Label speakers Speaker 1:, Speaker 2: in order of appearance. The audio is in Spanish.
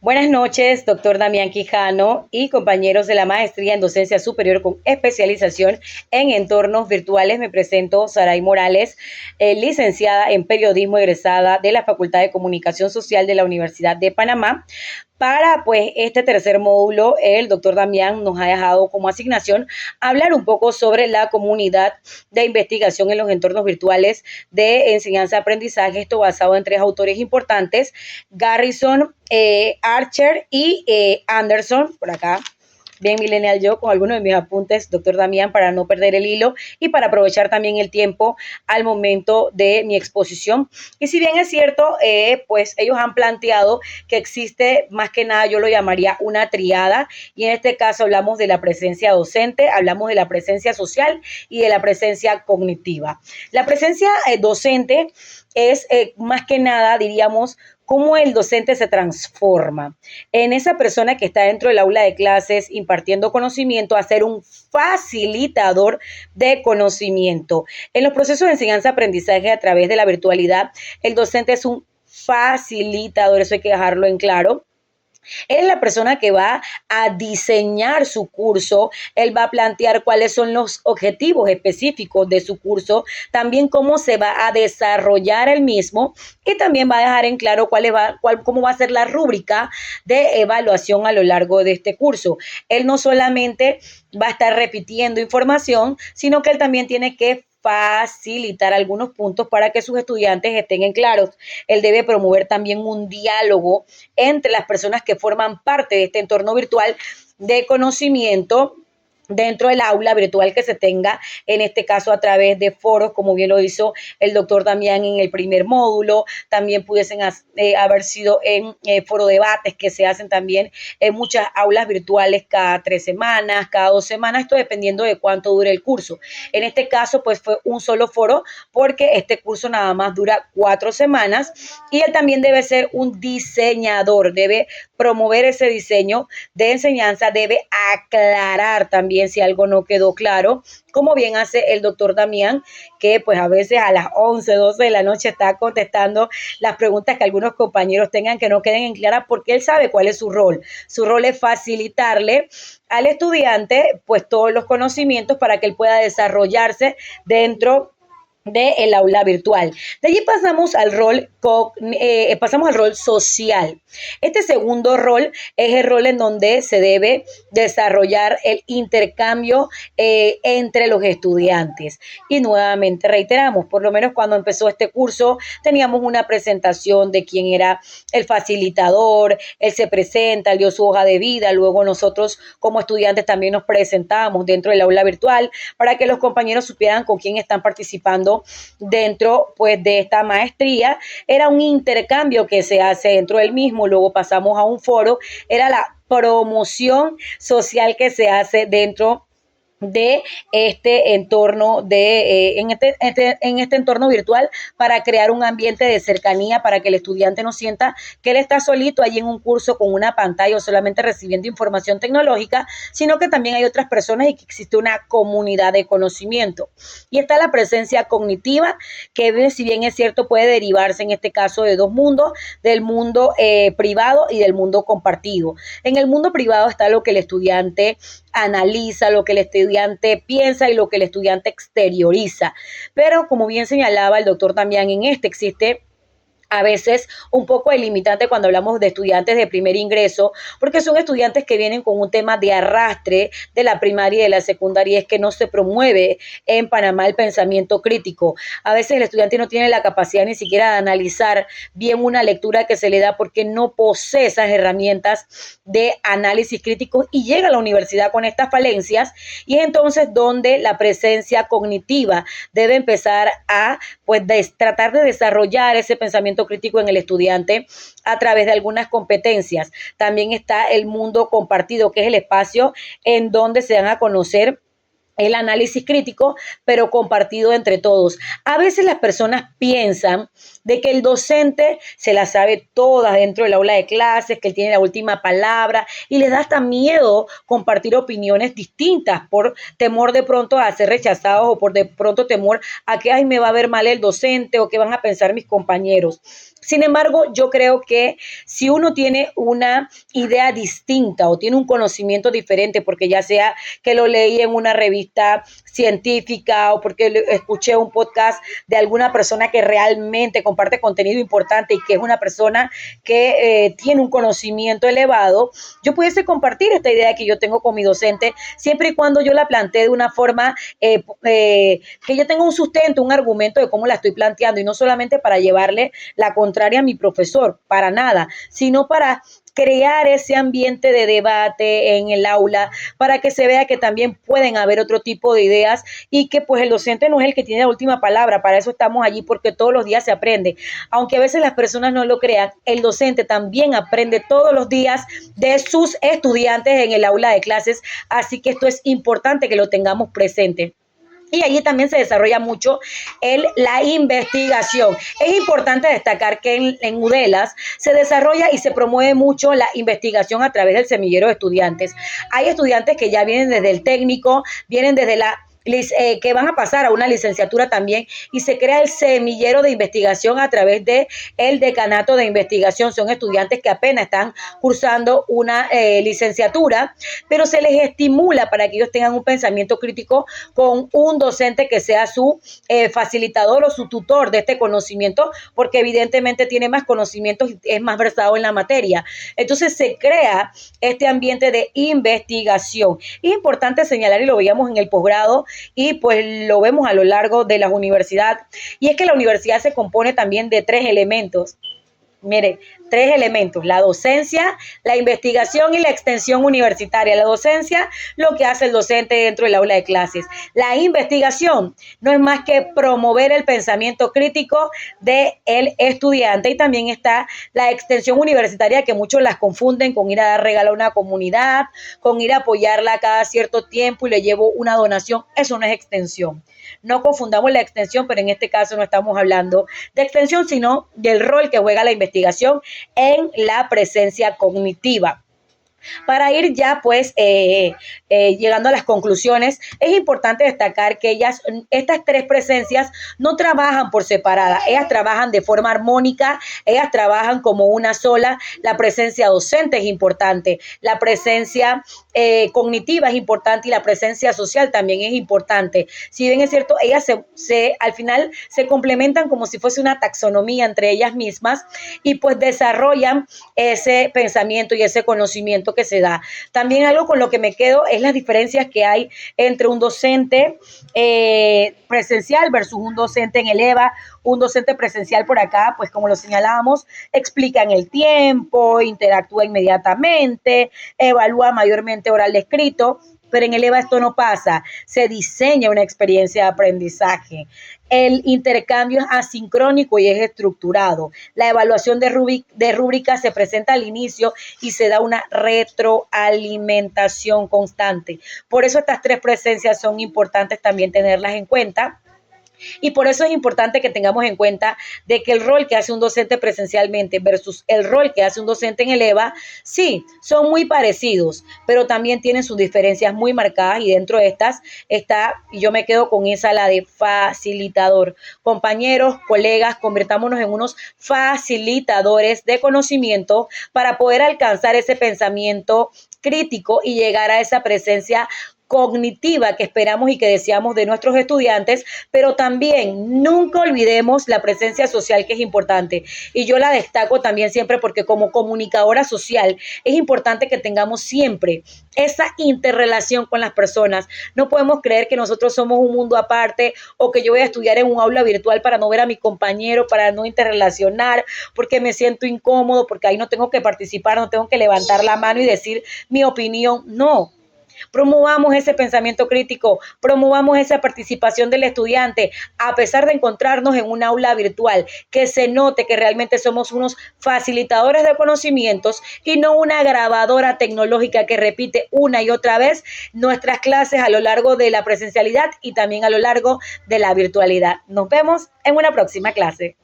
Speaker 1: Buenas noches, doctor Damián Quijano y compañeros de la Maestría en Docencia Superior con especialización en entornos virtuales. Me presento, Saray Morales, licenciada en Periodismo, egresada de la Facultad de Comunicación Social de la Universidad de Panamá. Para pues este tercer módulo, el doctor Damián nos ha dejado como asignación hablar un poco sobre la comunidad de investigación en los entornos virtuales de enseñanza-aprendizaje, esto basado en tres autores importantes, Garrison, Archer y Anderson, por acá bien millennial yo, con algunos de mis apuntes, doctor Damián, para no perder el hilo y para aprovechar también el tiempo al momento de mi exposición. Y si bien es cierto, pues ellos han planteado que existe, más que nada yo lo llamaría una triada, y en este caso hablamos de la presencia docente, hablamos de la presencia social y de la presencia cognitiva. La presencia docente es más que nada, diríamos, cómo el docente se transforma en esa persona que está dentro del aula de clases impartiendo conocimiento a ser un facilitador de conocimiento. En los procesos de enseñanza-aprendizaje a través de la virtualidad, el docente es un facilitador, eso hay que dejarlo en claro. Él es la persona que va a diseñar su curso, él va a plantear cuáles son los objetivos específicos de su curso, también cómo se va a desarrollar el mismo y también va a dejar en claro cómo va a ser la rúbrica de evaluación a lo largo de este curso. Él no solamente va a estar repitiendo información, sino que él también tiene que facilitar algunos puntos para que sus estudiantes estén en claros. Él debe promover también un diálogo entre las personas que forman parte de este entorno virtual de conocimiento dentro del aula virtual que se tenga, en este caso a través de foros, como bien lo hizo el doctor Damián en el primer módulo, también pudiesen haber sido en foro debates que se hacen también en muchas aulas virtuales cada 3 semanas, cada 2 semanas, esto dependiendo de cuánto dure el curso. En este caso, pues fue un solo foro porque este curso nada más dura 4 semanas y él también debe ser un diseñador, debe promover ese diseño de enseñanza, debe aclarar también si algo no quedó claro, como bien hace el doctor Damián, que pues a veces a las 11, 12 de la noche está contestando las preguntas que algunos compañeros tengan que no queden en claras, porque él sabe cuál es su rol. Su rol es facilitarle al estudiante pues todos los conocimientos para que él pueda desarrollarse dentro del aula virtual. De allí pasamos al rol social. Este segundo rol es el rol en donde se debe desarrollar el intercambio entre los estudiantes. Y nuevamente reiteramos, por lo menos cuando empezó este curso, teníamos una presentación de quién era el facilitador, él se presenta, él dio su hoja de vida, luego nosotros como estudiantes también nos presentamos dentro del aula virtual para que los compañeros supieran con quién están participando dentro pues de esta maestría. Era un intercambio que se hace dentro del mismo, luego pasamos a un foro, era la promoción social que se hace dentro de este entorno en este entorno virtual para crear un ambiente de cercanía para que el estudiante no sienta que él está solito allí en un curso con una pantalla o solamente recibiendo información tecnológica, sino que también hay otras personas y que existe una comunidad de conocimiento. Y está la presencia cognitiva, que si bien es cierto puede derivarse en este caso de dos mundos, del mundo privado y del mundo compartido. En el mundo privado está lo que el estudiante analiza, lo que el estudiante piensa y lo que el estudiante exterioriza. Pero como bien señalaba el doctor también, en este existe a veces un poco el limitante cuando hablamos de estudiantes de primer ingreso, porque son estudiantes que vienen con un tema de arrastre de la primaria y de la secundaria, y es que no se promueve en Panamá el pensamiento crítico. A veces el estudiante no tiene la capacidad ni siquiera de analizar bien una lectura que se le da porque no posee esas herramientas de análisis crítico y llega a la universidad con estas falencias, y es entonces donde la presencia cognitiva debe empezar a pues tratar de desarrollar ese pensamiento crítico en el estudiante a través de algunas competencias. También está el mundo compartido, que es el espacio en donde se dan a conocer el análisis crítico, pero compartido entre todos. A veces las personas piensan de que el docente se la sabe toda dentro del aula de clases, que él tiene la última palabra, y les da hasta miedo compartir opiniones distintas por temor de pronto a ser rechazados o por de pronto temor a que ay, me va a ver mal el docente o que van a pensar mis compañeros. Sin embargo, yo creo que si uno tiene una idea distinta o tiene un conocimiento diferente, porque ya sea que lo leí en una revista científica o porque escuché un podcast de alguna persona que realmente comparte contenido importante y que es una persona que tiene un conocimiento elevado, yo pudiese compartir esta idea que yo tengo con mi docente, siempre y cuando yo la plantee de una forma que yo tenga un sustento, un argumento de cómo la estoy planteando y no solamente para llevarle la contraria a mi profesor, para nada, sino para crear ese ambiente de debate en el aula para que se vea que también pueden haber otro tipo de ideas y que pues el docente no es el que tiene la última palabra, para eso estamos allí porque todos los días se aprende. Aunque a veces las personas no lo crean, el docente también aprende todos los días de sus estudiantes en el aula de clases, así que esto es importante que lo tengamos presente. Y allí también se desarrolla mucho la investigación. Es importante destacar que en UDELAS se desarrolla y se promueve mucho la investigación a través del semillero de estudiantes. Hay estudiantes que ya vienen desde el técnico, vienen desde que van a pasar a una licenciatura también y se crea el semillero de investigación a través de el decanato de investigación. Son estudiantes que apenas están cursando una licenciatura, pero se les estimula para que ellos tengan un pensamiento crítico con un docente que sea su facilitador o su tutor de este conocimiento, porque evidentemente tiene más conocimientos y es más versado en la materia. Entonces se crea este ambiente de investigación. Es importante señalar, y lo veíamos en el posgrado, y pues lo vemos a lo largo de la universidad, y es que la universidad se compone también de tres elementos. Mire, tres elementos: la docencia, la investigación y la extensión universitaria. La docencia, lo que hace el docente dentro del aula de clases. La investigación no es más que promover el pensamiento crítico del estudiante. Y también está la extensión universitaria, que muchos las confunden con ir a dar regalo a una comunidad, con ir a apoyarla cada cierto tiempo y le llevo una donación. Eso no es extensión. No confundamos la extensión, pero en este caso no estamos hablando de extensión, sino del rol que juega la investigación en la presencia cognitiva. Para ir ya pues llegando a las conclusiones, es importante destacar que estas tres presencias no trabajan por separada, ellas trabajan de forma armónica, ellas trabajan como una sola. La presencia docente es importante, la presencia cognitiva es importante y la presencia social también es importante. Si bien es cierto, ellas al final se complementan como si fuese una taxonomía entre ellas mismas y pues desarrollan ese pensamiento y ese conocimiento que se da. También algo con lo que me quedo es las diferencias que hay entre un docente presencial versus un docente en el EVA. Un docente presencial por acá, pues como lo señalábamos, explica en el tiempo, interactúa inmediatamente, evalúa mayormente oral de escrito, pero en el EVA esto no pasa, se diseña una experiencia de aprendizaje. El intercambio es asincrónico y es estructurado. La evaluación de rúbricas se presenta al inicio y se da una retroalimentación constante. Por eso estas tres presencias son importantes también tenerlas en cuenta. Y por eso es importante que tengamos en cuenta de que el rol que hace un docente presencialmente versus el rol que hace un docente en el EVA, sí, son muy parecidos, pero también tienen sus diferencias muy marcadas y dentro de estas está, y yo me quedo con esa, la de facilitador. Compañeros, colegas, convirtámonos en unos facilitadores de conocimiento para poder alcanzar ese pensamiento crítico y llegar a esa presencia cognitiva que esperamos y que deseamos de nuestros estudiantes, pero también nunca olvidemos la presencia social, que es importante, y yo la destaco también siempre porque como comunicadora social es importante que tengamos siempre esa interrelación con las personas. No podemos creer que nosotros somos un mundo aparte o que yo voy a estudiar en un aula virtual para no ver a mi compañero, para no interrelacionar, porque me siento incómodo, porque ahí no tengo que participar, no tengo que levantar la mano y decir mi opinión. No. Promovamos ese pensamiento crítico, promovamos esa participación del estudiante, a pesar de encontrarnos en un aula virtual, que se note que realmente somos unos facilitadores de conocimientos y no una grabadora tecnológica que repite una y otra vez nuestras clases a lo largo de la presencialidad y también a lo largo de la virtualidad. Nos vemos en una próxima clase.